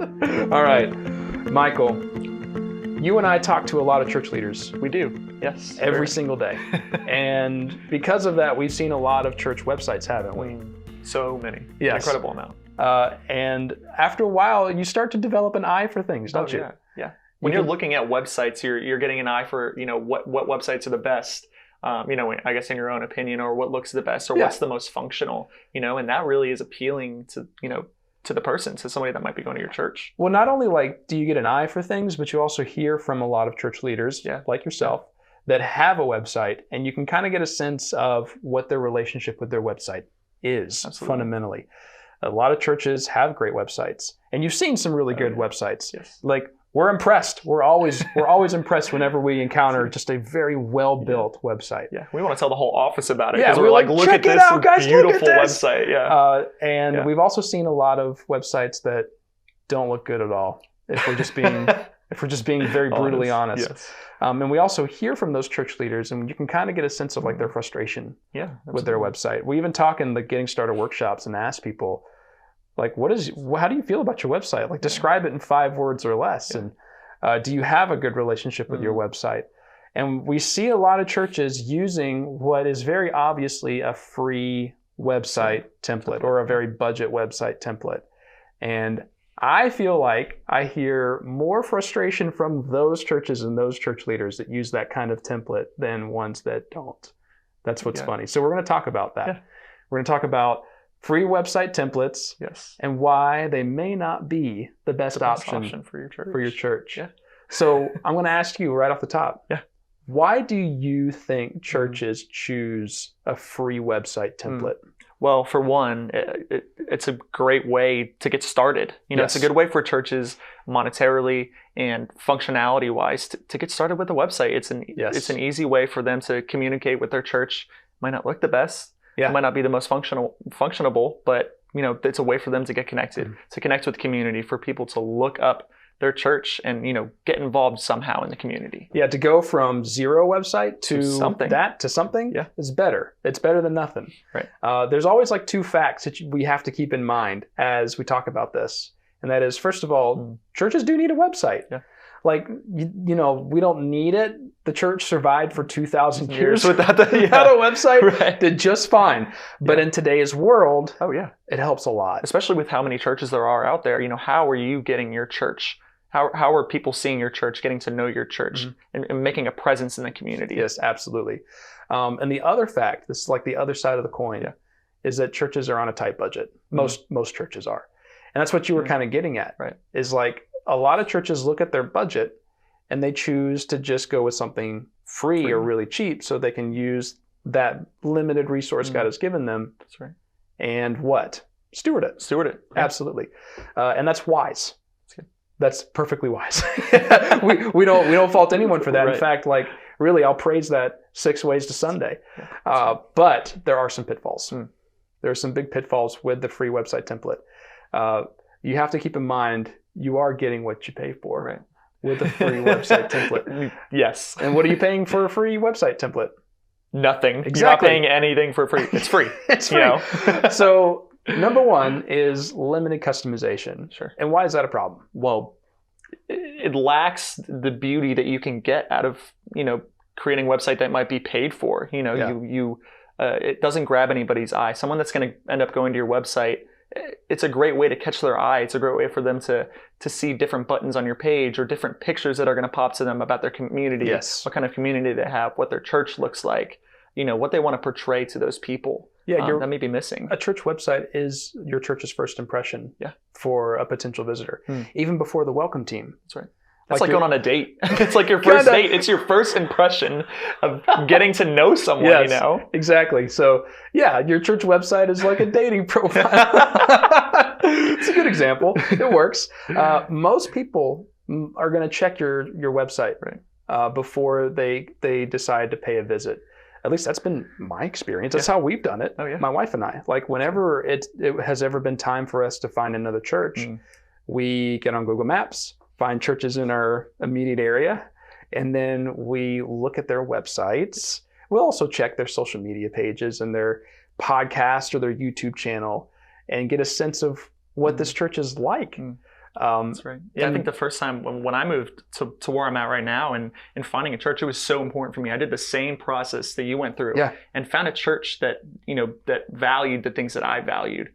All right, Michael, you and I talk to a lot of church leaders. We do, yes. Every single day. And because of that, we've seen a lot of church websites, haven't we? So many. Yes. An incredible amount. And after a while, you start to develop an eye for things, don't you? Yeah. When you're looking at websites, you're getting an eye for, what websites are the best, I guess in your own opinion, or what looks the best, or what's the most functional, and that really is appealing to, to the person, to somebody that might be going to your church. Well, not only do you get an eye for things, but you also hear from a lot of church leaders like yourself that have a website, and you can kind of get a sense of what their relationship with their website is. Absolutely. Fundamentally. A lot of churches have great websites, and you've seen some really good websites. Yes. Like, we're impressed. We're always impressed whenever we encounter just a very well-built website. Yeah, we want to tell the whole office about it. Yeah, we're like, look at this beautiful website. Yeah. And we've also seen a lot of websites that don't look good at all. If we're just being very brutally honest. Yes. And we also hear from those church leaders, and you can kind of get a sense of their frustration with their website. We even talk in the Getting Started workshops and ask people, how do you feel about your website? Like, describe it in 5 words or less. Yeah. And do you have a good relationship with your website? And we see a lot of churches using what is very obviously a free website template or a very budget website template. And I feel like I hear more frustration from those churches and those church leaders that use that kind of template than ones that don't. That's what's funny. So we're going to talk about that. Yeah. We're going to talk about free website templates and why they may not be the best option for your church. Yeah. So I'm going to ask you right off the top. Yeah. Why do you think churches choose a free website template? Well, for one, it's a great way to get started. It's a good way for churches monetarily and functionality wise to get started with a website. It's an easy way for them to communicate with their church. Might not look the best. It might not be the most functionable, but it's a way for them to get connected, to connect with the community, for people to look up their church and get involved somehow in the community. Yeah, to go from zero website to something is better. It's better than nothing. Right. There's always 2 facts that we have to keep in mind as we talk about this, and that is, first of all, churches do need a website. Yeah. We don't need it. The church survived for 2,000 years without a website. Right. Did just fine. But in today's world, it helps a lot. Especially with how many churches there are out there. How are you getting your church? How are people seeing your church, getting to know your church, and making a presence in the community? Yes, absolutely. And the other fact, this is the other side of the coin, is that churches are on a tight budget. Most churches are. And that's what you were kind of getting at, right? Is a lot of churches look at their budget and they choose to just go with something free or really cheap so they can use that limited resource God has given them. That's right. And what? Steward it. Yeah. Absolutely. And that's wise. That's perfectly wise. we don't fault anyone for that. Right. In fact, really, I'll praise that 6 ways to Sunday. But there are some pitfalls. There are some big pitfalls with the free website template. You have to keep in mind, you are getting what you pay for with a free website template. Yes. And what are you paying for a free website template? Nothing. Exactly. You're not paying anything for free. It's free. It's free. So number 1 is limited customization. Sure. And why is that a problem? Well, it lacks the beauty that you can get out of, creating a website that might be paid for. It doesn't grab anybody's eye. Someone that's going to end up going to your website, it's a great way to catch their eye. It's a great way for them to see different buttons on your page or different pictures that are going to pop to them about their community. Yes. What kind of community they have, what their church looks like, what they want to portray to those people. Yeah, that may be missing. A church website is your church's first impression for a potential visitor, even before the welcome team. That's right. It's like going on a date. It's like your first date. It's your first impression of getting to know someone, Exactly. So, your church website is like a dating profile. It's a good example. It works. Most people are going to check your website before they decide to pay a visit. At least that's been my experience. That's how we've done it. Oh, yeah. My wife and I. Whenever it has ever been time for us to find another church, we get on Google Maps, find churches in our immediate area, and then we look at their websites. We'll also check their social media pages and their podcast or their YouTube channel and get a sense of what this church is like. That's right. Yeah, I think the first time when I moved to where I'm at right now and finding a church, it was so important for me. I did the same process that you went through and found a church that, that valued the things that I valued,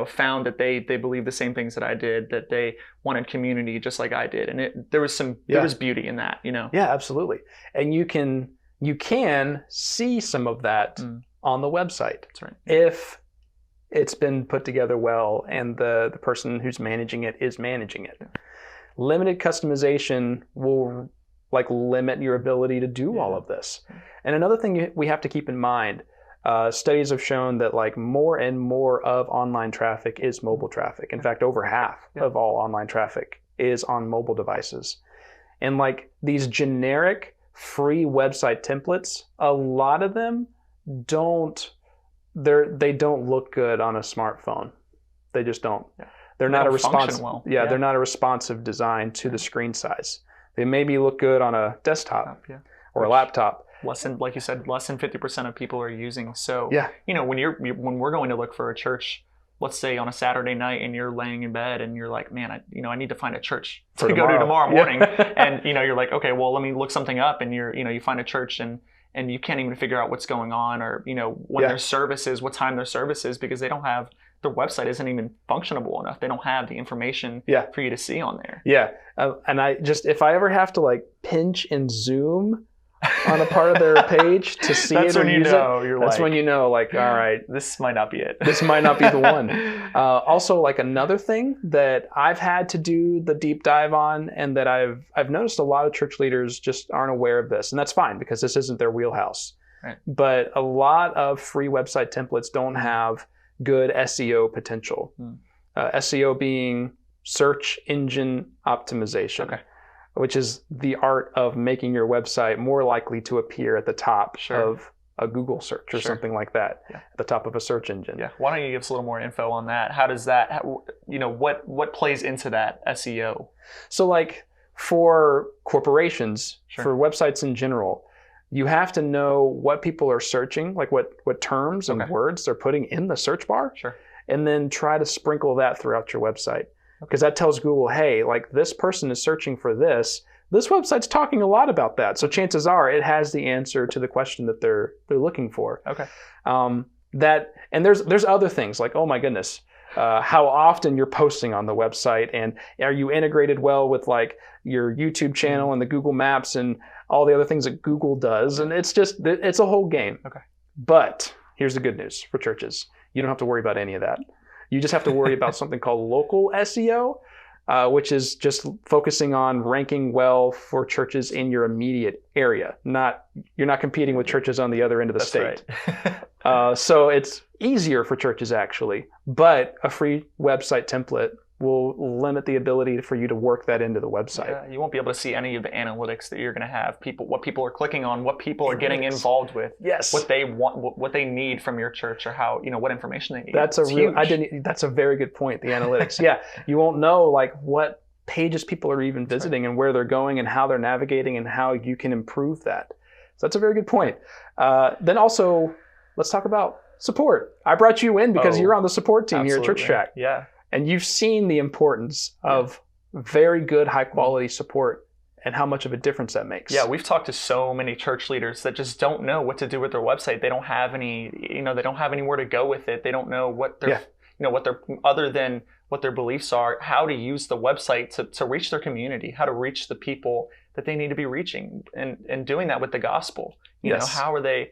found that they believed the same things that I did, that they wanted community just like I did. And there was beauty in that, Yeah, absolutely. And you can see some of that on the website. That's right. If it's been put together well and the person who's managing it is managing it. Limited customization will limit your ability to do all of this. And another thing we have to keep in mind, studies have shown that more and more of online traffic is mobile traffic. In fact, over half of all online traffic is on mobile devices. And these generic free website templates, a lot of them they don't look good on a smartphone. They just don't. They're not a responsive. Well. They're not a responsive design to the screen size. They maybe look good on a desktop or a laptop. Like you said, less than 50% of people are using. So when we're going to look for a church, let's say on a Saturday night, and you're laying in bed and you're like, man, I need to find a church to go to tomorrow morning. And you're like, okay, well, let me look something up, and you find a church and you can't even figure out what's going on, or when their service is, what time their service is, because their website isn't even functionable enough. They don't have the information for you to see on there. And if I ever have to pinch and zoom on a part of their page to see it or use it, that's when you know, all right, this might not be it. This might not be the one. Also, another thing that I've had to do the deep dive on, and that I've noticed a lot of church leaders just aren't aware of this, and that's fine because this isn't their wheelhouse. Right. But a lot of free website templates don't have good SEO potential. SEO being search engine optimization. Okay. Which is the art of making your website more likely to appear at the top of a Google search or something like that, at the top of a search engine. Yeah. Why don't you give us a little more info on that? How does that, what plays into that SEO? So for corporations, for websites in general, you have to know what people are searching, what terms and words they're putting in the search bar, and then try to sprinkle that throughout your website. Because that tells Google, hey, this person is searching for this. This website's talking a lot about that. So chances are it has the answer to the question that they're looking for. Okay. And there's other things oh my goodness, how often you're posting on the website, and are you integrated well with your YouTube channel and the Google Maps and all the other things that Google does. And it's a whole game. Okay. But here's the good news for churches. You don't have to worry about any of that. You just have to worry about something called local SEO, which is just focusing on ranking well for churches in your immediate area. You're not competing with churches on the other end of the state. Right. So it's easier for churches actually, but a free website template will limit the ability for you to work that into the website. Yeah, you won't be able to see any of the analytics that you're going to have. What people are clicking on, what people are getting involved with, what they want, what they need from your church, or how what information they need. That's a very good point. The analytics. You won't know what pages people are even visiting and where they're going and how they're navigating and how you can improve that. So that's a very good point. Then also, let's talk about support. I brought you in because you're on the support team here at ChurchTrac. Yeah. And you've seen the importance of very good, high-quality support and how much of a difference that makes. Yeah, we've talked to so many church leaders that just don't know what to do with their website. They don't have any, they don't have anywhere to go with it. They don't know what their, what their, other than what their beliefs are, how to use the website to reach their community, how to reach the people that they need to be reaching, and doing that with the gospel. You know, how are they're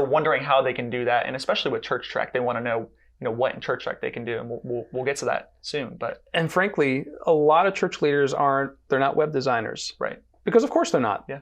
wondering how they can do that. And especially with ChurchTrac, they want to know, what in ChurchTrac they can do, and we'll get to that soon. And frankly, a lot of church leaders they're not web designers, right? Because of course they're not. Yeah.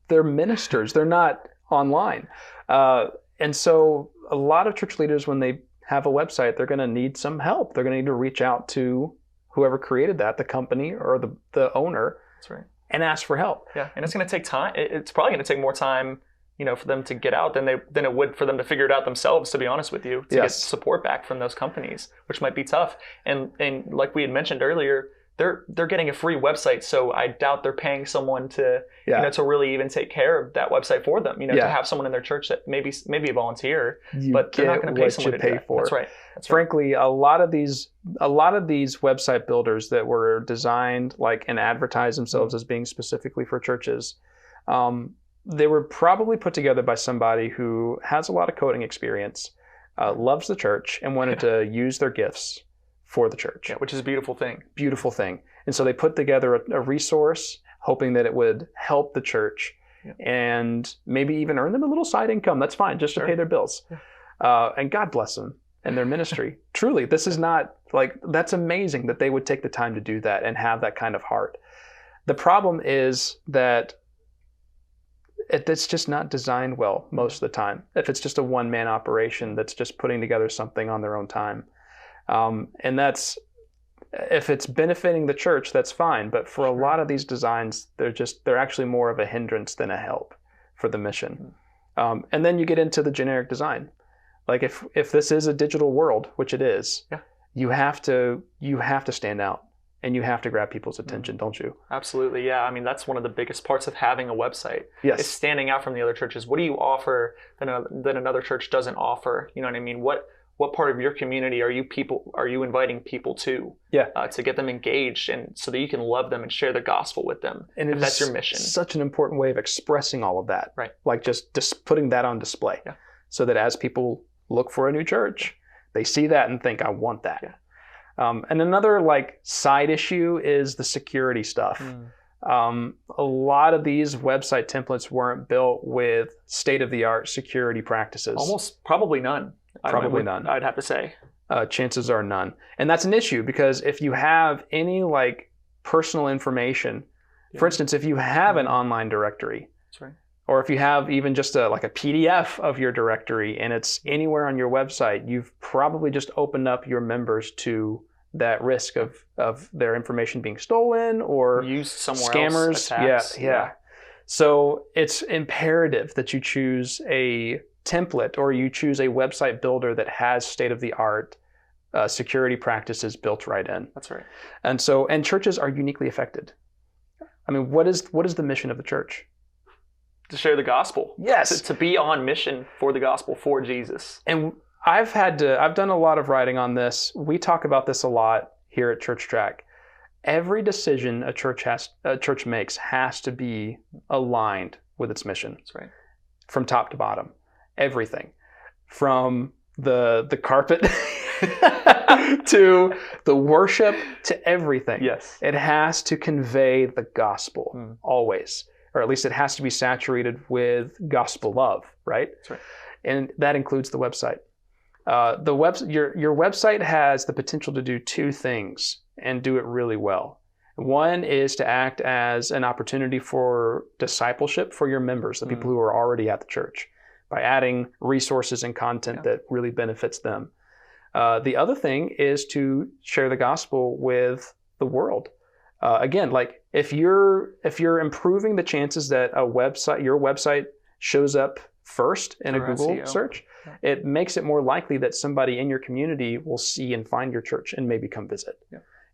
They're ministers. They're not online, and so a lot of church leaders, when they have a website, they're going to need some help. They're going to need to reach out to whoever created that, the company or the owner. That's right. And ask for help. Yeah, and it's going to take time. It's probably going to take more time, for them to get out than it would for them to figure it out themselves, to be honest with you, to get support back from those companies, which might be tough. And like we had mentioned earlier, they're getting a free website, so I doubt they're paying someone to to really even take care of that website for them. To have someone in their church that maybe a volunteer, but they're not going to pay someone to do that. For. That's right. Frankly, a lot of these website builders that were designed like and advertise themselves as being specifically for churches, they were probably put together by somebody who has a lot of coding experience, loves the church, and wanted to use their gifts for the church. Yeah, which is a beautiful thing. Beautiful thing. And so they put together a resource hoping that it would help the church and maybe even earn them a little side income. That's fine, just to pay their bills. And God bless them and their ministry. Truly, this is not like, that's amazing that they would take the time to do that and have that kind of heart. The problem is that it's just not designed well most of the time. If it's just a one-man operation that's just putting together something on their own time. And that's, if it's benefiting the church, that's fine. But for a lot of these designs, they're actually more of a hindrance than a help for the mission. And then you get into the generic design. Like if this is a digital world, which it is, you have to stand out and you have to grab people's attention, don't you? Absolutely, yeah. I mean, that's one of the biggest parts of having a website. Yes. Is standing out from the other churches. What do you offer that another church doesn't offer? You know what I mean? What part of your community are you inviting people to? To get them engaged and so that you can love them and share the gospel with them. And that's your mission. Such an important way of expressing all of that. Right. Like just putting that on display. So that as people look for a new church, they see that and think, I want that. And another like side issue is the security stuff. A lot of these website templates weren't built with state-of-the-art security practices. Probably none. None. I'd have to say. Chances are none. And that's an issue because if you have any like personal information, for instance, if you have an online directory, that's right. Or if you have even just a PDF of your directory and it's anywhere on your website, you've probably just opened up your members to that risk of their information being stolen or used somewhere scammers. Else. Yeah. So it's imperative that you choose a template or you choose a website builder that has state-of-the-art security practices built right in. That's right. And churches are uniquely affected. I mean, what is the mission of the church? To share the gospel. Yes. To be on mission for the gospel, for Jesus. And I've done a lot of writing on this. We talk about this a lot here at ChurchTrac. Every decision a church makes has to be aligned with its mission. That's right. From top to bottom. Everything. From the carpet to the worship to everything. Yes. It has to convey the gospel always. Or at least it has to be saturated with gospel love, right? That's right. And that includes the website. Your website has the potential to do two things and do it really well. One is to act as an opportunity for discipleship for your members, the people who are already at the church, by adding resources and content that really benefits them. The other thing is to share the gospel with the world. Again, like if you're improving the chances that your website shows up first in a Google SEO search, it makes it more likely that somebody in your community will see and find your church and maybe come visit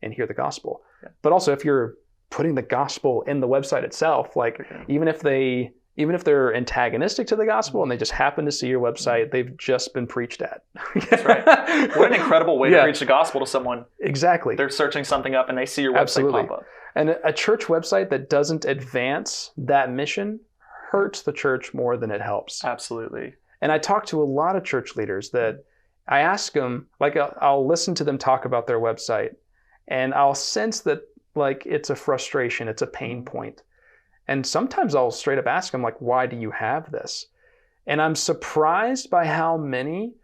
and hear the gospel. But also if you're putting the gospel in the website itself, like even if they're antagonistic to the gospel and they just happen to see your website, they've just been preached at. That's right. What an incredible way to preach the gospel to someone. Exactly. They're searching something up and they see your website pop up. And a church website that doesn't advance that mission hurts the church more than it helps. Absolutely. And I talk to a lot of church leaders that I ask them, like I'll listen to them talk about their website and I'll sense that like it's a frustration, it's a pain point. And sometimes I'll straight up ask them, like, why do you have this? And I'm surprised by how many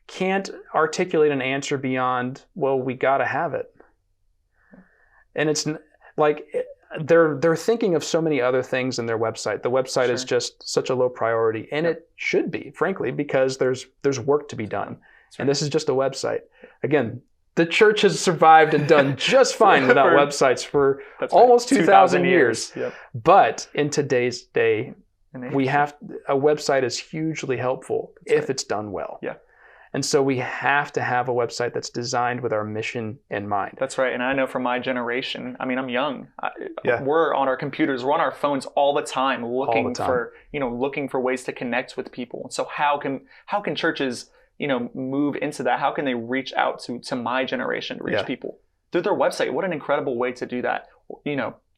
can't articulate an answer beyond, well, we got to have it. And it's like they're thinking of so many other things in their website. The website is just such a low priority, and it should be, frankly, because there's work to be done. And this is just a website. Again, the church has survived and done just fine without websites for almost 2,000 years. Yep. But in today's day, a website is hugely helpful if it's done well. Yeah. And so we have to have a website that's designed with our mission in mind. That's right. And I know from my generation, I mean, I'm young. We're on our computers, we're on our phones all the time looking for ways to connect with people. So how can churches move into that? How can they reach out to my generation, to reach people through their website? What an incredible way to do that.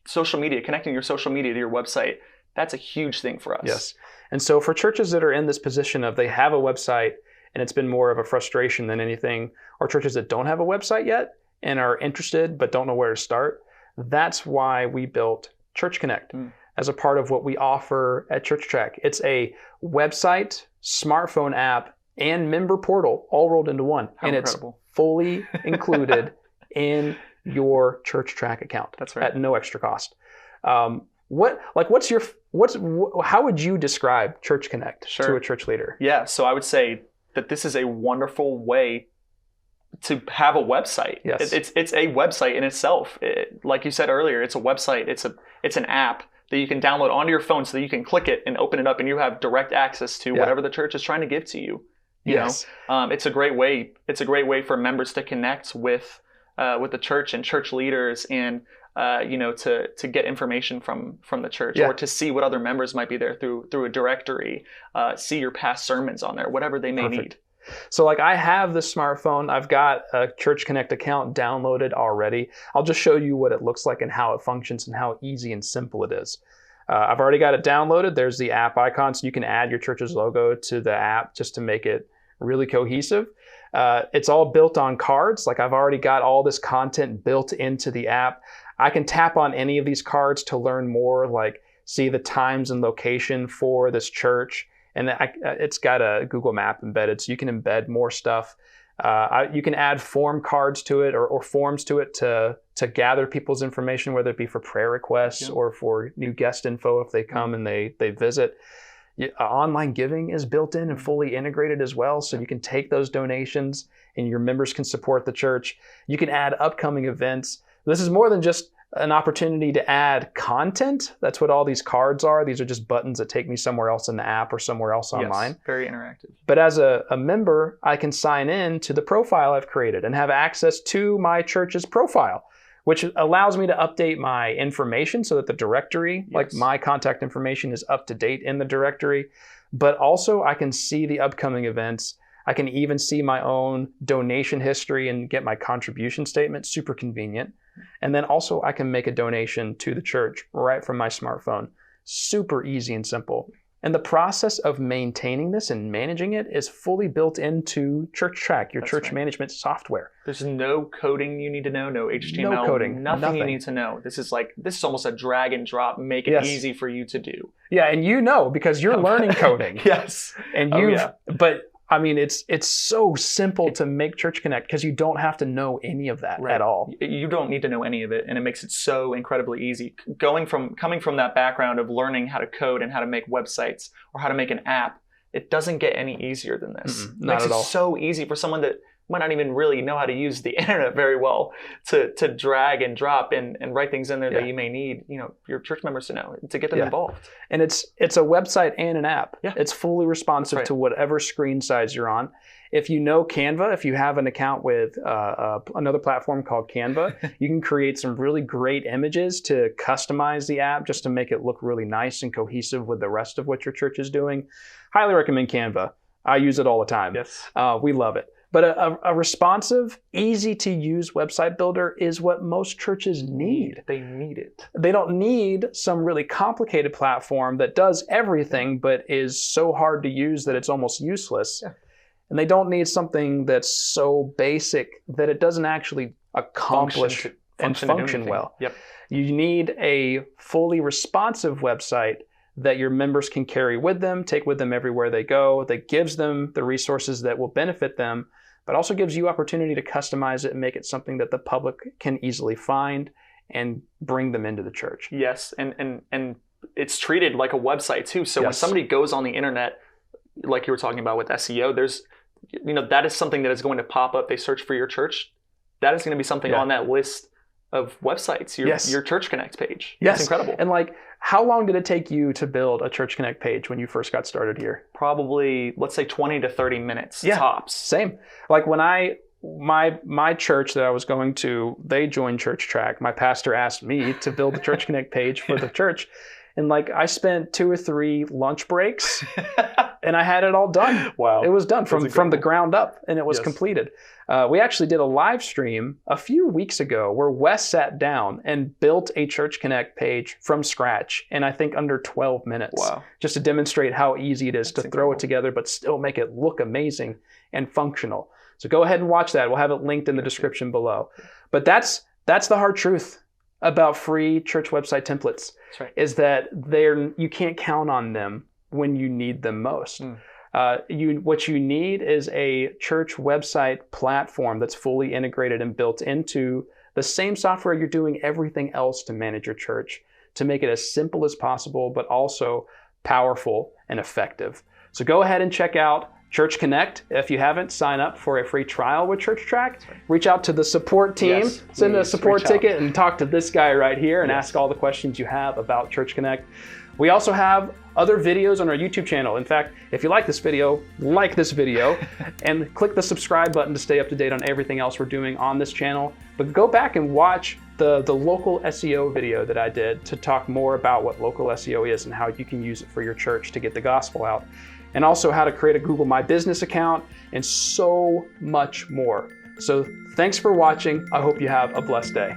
Social media, connecting your social media to your website. That's a huge thing for us. Yes. And so for churches that are in this position of they have a website and it's been more of a frustration than anything, or churches that don't have a website yet and are interested but don't know where to start, that's why we built Church Connect as a part of what we offer at ChurchTrac. It's a website, smartphone app, and member portal all rolled into one. How incredible. It's fully included in your ChurchTrac account. That's right. At no extra cost. How would you describe Church Connect to a church leader? Yeah, so I would say that this is a wonderful way to have a website. Yes. It's a website in itself. Like you said earlier, it's a website. It's an app that you can download onto your phone so that you can click it and open it up and you have direct access to whatever the church is trying to give to you. You know, it's a great way. It's a great way for members to connect with the church and church leaders and to get information from the church or to see what other members might be there through a directory, see your past sermons on there, whatever they may need. So I have the smartphone. I've got a Church Connect account downloaded already. I'll just show you what it looks like and how it functions and how easy and simple it is. I've already got it downloaded. There's the app icon, so you can add your church's logo to the app just to make it really cohesive. It's all built on cards. I've already got all this content built into the app. I can tap on any of these cards to learn more, see the times and location for this church. And it's got a Google map embedded, so you can embed more stuff. You can add form cards to it or forms to it to gather people's information, whether it be for prayer requests or for new guest info if they come and they visit. Online giving is built in and fully integrated as well, so you can take those donations and your members can support the church. You can add upcoming events. This is more than just an opportunity to add content. That's what all these cards are. These are just buttons that take me somewhere else in the app or somewhere else online. Yes, very interactive. But as a member, I can sign in to the profile I've created and have access to my church's profile, which allows me to update my information so that the directory, my contact information, is up to date in the directory. But also I can see the upcoming events. I can even see my own donation history and get my contribution statement. Super convenient. And then also I can make a donation to the church right from my smartphone. Super easy and simple. And the process of maintaining this and managing it is fully built into ChurchTrac, your church management software. There's no coding you need to know, no HTML, no coding, nothing you need to know. This is almost a drag and drop, make it easy for you to do. Yeah, and because you're learning coding. Yes. And but it's so simple to make Church Connect because you don't have to know any of that at all. You don't need to know any of it, and it makes it so incredibly easy. Coming from that background of learning how to code and how to make websites or how to make an app, it doesn't get any easier than this. It makes it so easy for someone that might not even really know how to use the internet very well to drag and drop and write things in there that you may need, your church members to know, to get them involved. And it's a website and an app. Yeah. It's fully responsive to whatever screen size you're on. If you know Canva, if you have an account with another platform called Canva, you can create some really great images to customize the app just to make it look really nice and cohesive with the rest of what your church is doing. Highly recommend Canva. I use it all the time. Yes. We love it. But a responsive, easy-to-use website builder is what most churches need. They need it. They don't need some really complicated platform that does everything but is so hard to use that it's almost useless. Yeah. And they don't need something that's so basic that it doesn't actually accomplish and function well. Yep. You need a fully responsive website that your members can carry with them, take with them everywhere they go, that gives them the resources that will benefit them, but also gives you opportunity to customize it and make it something that the public can easily find and bring them into the church. Yes, and it's treated like a website too. So when somebody goes on the internet, like you were talking about with SEO, there's, that is something that is going to pop up. They search for your church. That is going to be something on that list of websites, your Church Connect page. Yes. It's incredible. And how long did it take you to build a Church Connect page when you first got started here? Probably, let's say 20 to 30 minutes tops. Same. When my church that I was going to, they joined ChurchTrac. My pastor asked me to build the Church Connect page for the church. And like I spent 2 or 3 lunch breaks and I had it all done. Wow. It was done from the ground up, and it was completed. We actually did a live stream a few weeks ago where Wes sat down and built a Church Connect page from scratch in I think under 12 minutes. Wow. Just to demonstrate how easy it is to throw it together but still make it look amazing and functional. So go ahead and watch that. We'll have it linked in the description below. But that's the hard truth about free church website templates. That's right. Is that you can't count on them when you need them most. What you need is a church website platform that's fully integrated and built into the same software you're doing everything else to manage your church, to make it as simple as possible, but also powerful and effective. So go ahead and check out Church Connect. If you haven't, sign up for a free trial with ChurchTrac. Reach out to the support team, send a support ticket, and talk to this guy right here and ask all the questions you have about Church Connect. We also have other videos on our YouTube channel. In fact, if you like this video, and click the subscribe button to stay up to date on everything else we're doing on this channel. But go back and watch the local SEO video that I did to talk more about what local SEO is and how you can use it for your church to get the gospel out. And also how to create a Google My Business account and so much more. So thanks for watching. I hope you have a blessed day.